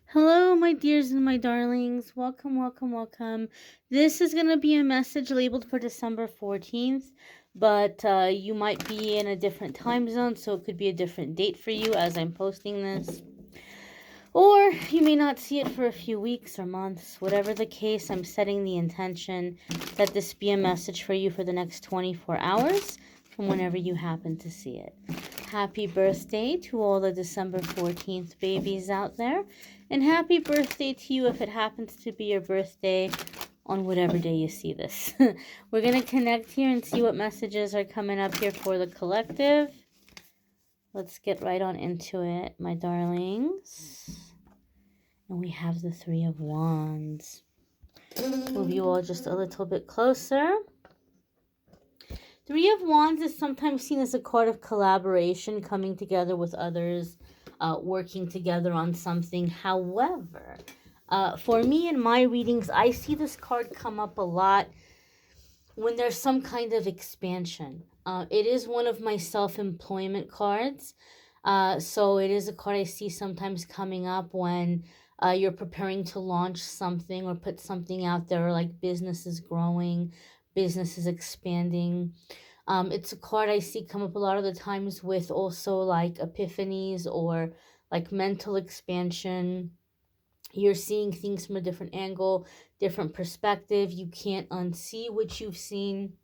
Hello, my dears and my darlings. Welcome, welcome, welcome. This is going to be a message labeled for December 14th, but you might be in a different time zone, so it could be a different date for you as I'm posting this. Or you may not see it for a few weeks or months. Whatever the case, I'm setting the intention that this be a message for you for the next 24 hours from whenever you happen to see it. Happy birthday to all the December 14th babies out there. And happy birthday to you if it happens to be your birthday on whatever day you see this. We're going to connect here and see what messages are coming up here for the collective. Let's get right on into it, my darlings. And we have the Three of Wands. Move you all just a little bit closer. Three of Wands is sometimes seen as a card of collaboration, coming together with others, working together on something. However, for me in my readings, I see this card come up a lot when there's some kind of expansion. It is one of my self-employment cards. So it is a card I see sometimes coming up when you're preparing to launch something or put something out there, like business is growing, business is expanding. It's a card I see come up a lot of the times with also like epiphanies or like mental expansion. You're seeing things from a different angle, different perspective. You can't unsee what you've seen.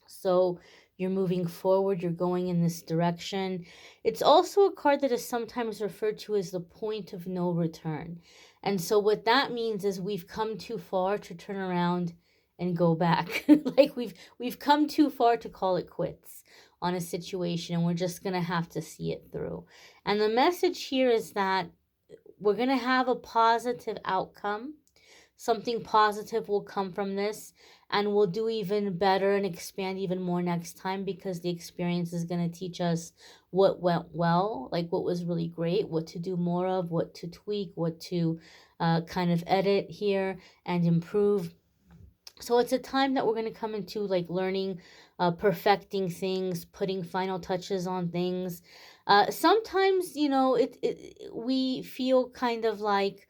So you're moving forward, you're going in this direction. It's also a card that is sometimes referred to as the point of no return. And so what that means is we've come too far to turn around and go back. Like we've come too far to call it quits on a situation, and we're just going to have to see it through. And the message here is that we're going to have a positive outcome. Something positive will come from this, and we'll do even better and expand even more next time, because the experience is going to teach us what went well, like what was really great, what to do more of, what to tweak, what to kind of edit here and improve. So it's a time that we're going to come into like learning, perfecting things, putting final touches on things. Sometimes, we feel kind of like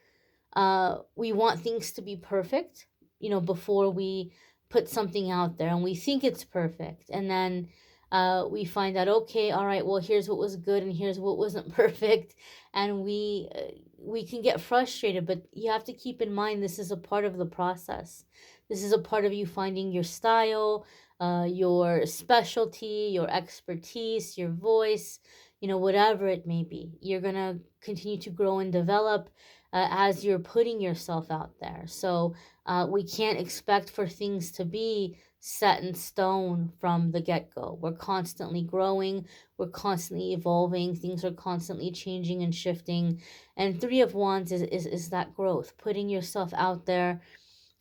we want things to be perfect, before we put something out there, and we think it's perfect. And then we find out, okay, all right, well, here's what was good and here's what wasn't perfect. And we can get frustrated, but you have to keep in mind this is a part of the process. This is a part of you finding your style, your specialty, your expertise, your voice, whatever it may be. You're going to continue to grow and develop as you're putting yourself out there. So we can't expect for things to be set in stone from the get-go. We're constantly growing, we're constantly evolving, things are constantly changing and shifting. And Three of Wands is that growth, putting yourself out there,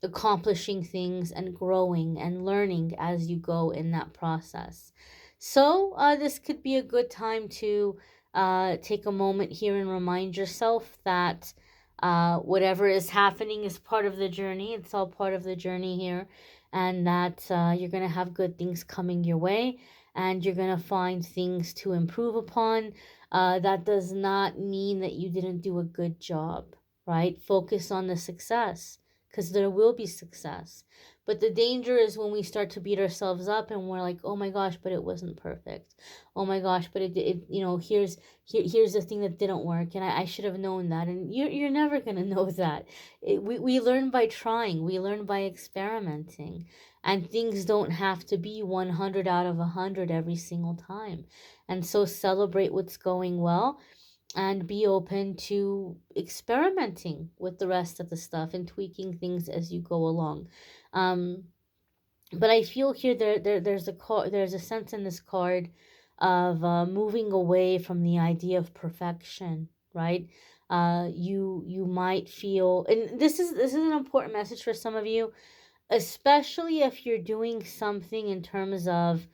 accomplishing things and growing and learning as you go in that process. So this could be a good time to take a moment here and remind yourself that whatever is happening is part of the journey. It's all part of the journey here, and that you're going to have good things coming your way, and you're going to find things to improve upon. That does not mean that you didn't do a good job, right? Focus on the success, because there will be success. But the danger is when we start to beat ourselves up and we're like, oh my gosh, but it wasn't perfect. Oh my gosh, but here's the thing that didn't work, and I should have known that. And you're never going to know that. We learn by trying, we learn by experimenting. And things don't have to be 100 out of 100 every single time. And so celebrate what's going well, and be open to experimenting with the rest of the stuff and tweaking things as you go along. Um, but I feel here there's a sense in this card of moving away from the idea of perfection, right? You might feel, and this is an important message for some of you, especially if you're doing something in terms of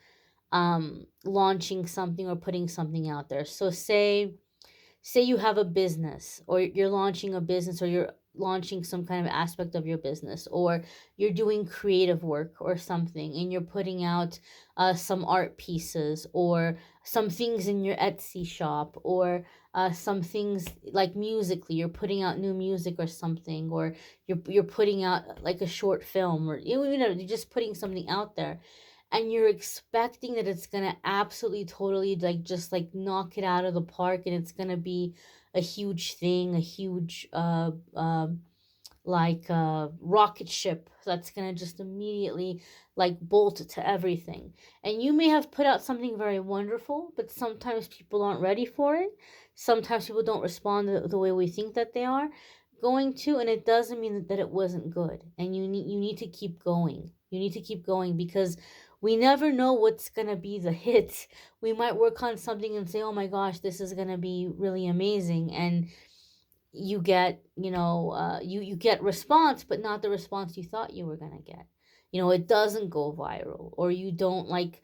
launching something or putting something out there. So say you have a business, or you're launching a business, or you're launching some kind of aspect of your business, or you're doing creative work or something, and you're putting out some art pieces, or some things in your Etsy shop, or some things like musically, you're putting out new music or something, or you're putting out like a short film, or you're just putting something out there, and you're expecting that it's gonna absolutely totally like just like knock it out of the park, and it's gonna be a huge thing, a huge like rocket ship that's gonna just immediately like bolt to everything. And you may have put out something very wonderful, but sometimes people aren't ready for it. Sometimes people don't respond the way we think that they are going to, and it doesn't mean that it wasn't good. And you need to keep going. You need to keep going, because we never know what's gonna be the hit. We might work on something and say, "Oh my gosh, this is gonna be really amazing," and you get, you get response, but not the response you thought you were gonna get. It doesn't go viral, or you don't like,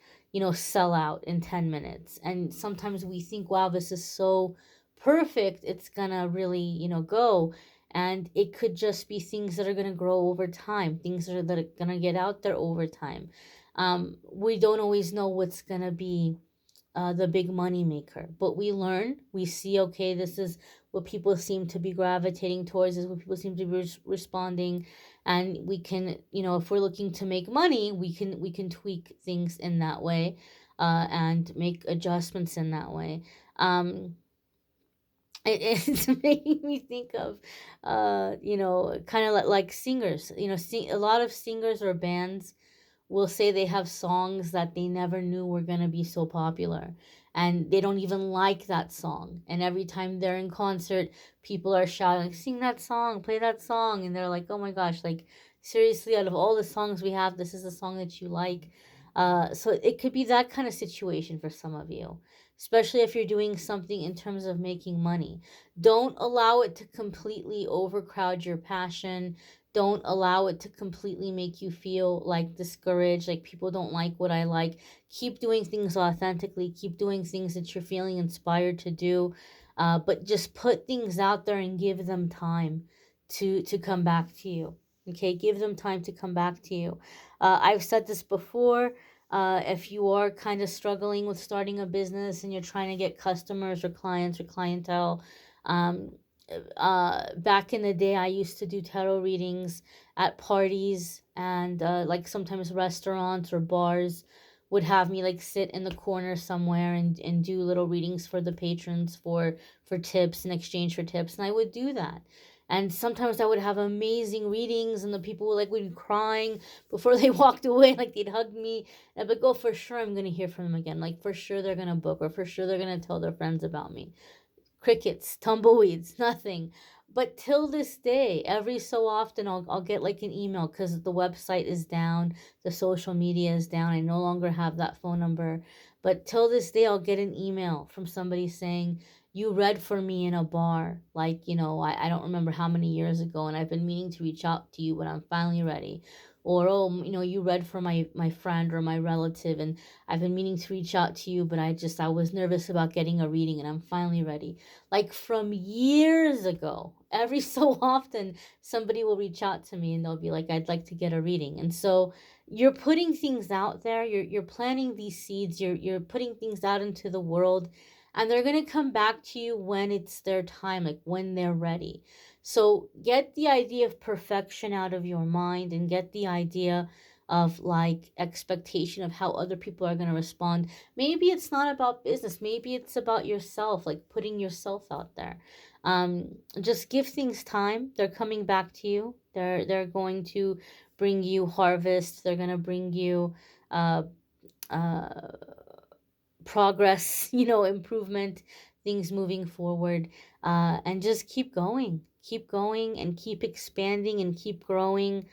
sell out in 10 minutes. And sometimes we think, wow, this is so perfect, it's gonna really, go. And it could just be things that are gonna grow over time, things that are gonna get out there over time. We don't always know what's gonna be the big money maker. But we learn, we see, okay, this is what people seem to be gravitating towards, is what people seem to be responding, and we can, if we're looking to make money, we can tweak things in that way, and make adjustments in that way. It's making me think of, kind of like singers. A lot of singers or bands will say they have songs that they never knew were going to be so popular, and they don't even like that song, and every time they're in concert, people are shouting, sing that song, play that song, and they're like, oh my gosh, like, seriously, out of all the songs we have, this is the song that you like. So it could be that kind of situation for some of you, especially if you're doing something in terms of making money. Don't allow it to completely overcrowd your passion. Don't allow it to completely make you feel like discouraged, like people don't like what I like. Keep doing things authentically, keep doing things that you're feeling inspired to do, but just put things out there and give them time to come back to you. Okay, give them time to come back to you. I've said this before. If you are kind of struggling with starting a business and you're trying to get customers or clients or clientele, um, back in the day, I used to do tarot readings at parties, and like sometimes restaurants or bars would have me like sit in the corner somewhere and do little readings for the patrons for tips, in exchange for tips, and I would do that. And sometimes I would have amazing readings, and the people would be crying before they walked away, like they'd hug me. And I'd be like, oh, for sure I'm gonna hear from them again. Like, for sure they're gonna book, or for sure they're gonna tell their friends about me. Crickets, tumbleweeds, nothing. But till this day, every so often I'll get like an email, because the website is down, the social media is down. I no longer have that phone number. But till this day, I'll get an email from somebody saying, you read for me in a bar, like, I don't remember how many years ago, and I've been meaning to reach out to you, but I'm finally ready. Or, oh, you read for my friend or my relative, and I've been meaning to reach out to you, but I was nervous about getting a reading, and I'm finally ready. Like, from years ago, every so often somebody will reach out to me and they'll be like, I'd like to get a reading. And so you're putting things out there, you're planting these seeds, you're putting things out into the world, and they're going to come back to you when it's their time, like when they're ready. So get the idea of perfection out of your mind, and get the idea of like expectation of how other people are going to respond. Maybe it's not about business, maybe it's about yourself, like putting yourself out there. Just give things time. They're coming back to you. They're going to bring you harvest. They're going to bring you uh uh progress, improvement, things moving forward. And just keep going, and keep expanding, and keep growing,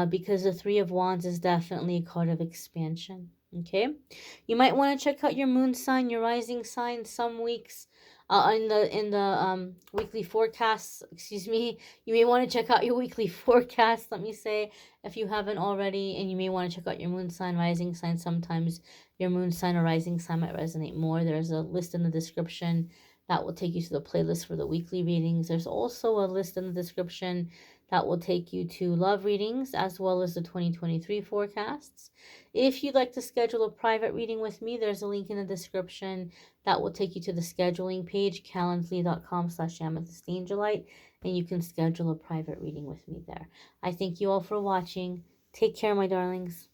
because the Three of Wands is definitely a card of expansion. Okay, you might want to check out your moon sign, your rising sign, some weeks. In the weekly forecasts, excuse me, you may want to check out your weekly forecast, let me say, if you haven't already. And you may want to check out your moon sign, rising sign. Sometimes your moon sign or rising sign might resonate more. There's a list in the description That will take you to the playlist for the weekly readings. There's also a list in the description that will take you to love readings as well as the 2023 forecasts. If you'd like to schedule a private reading with me, there's a link in the description that will take you to the scheduling page, calendly.com/amethystangelite, and you can schedule a private reading with me there. I thank you all for watching. Take care, my darlings.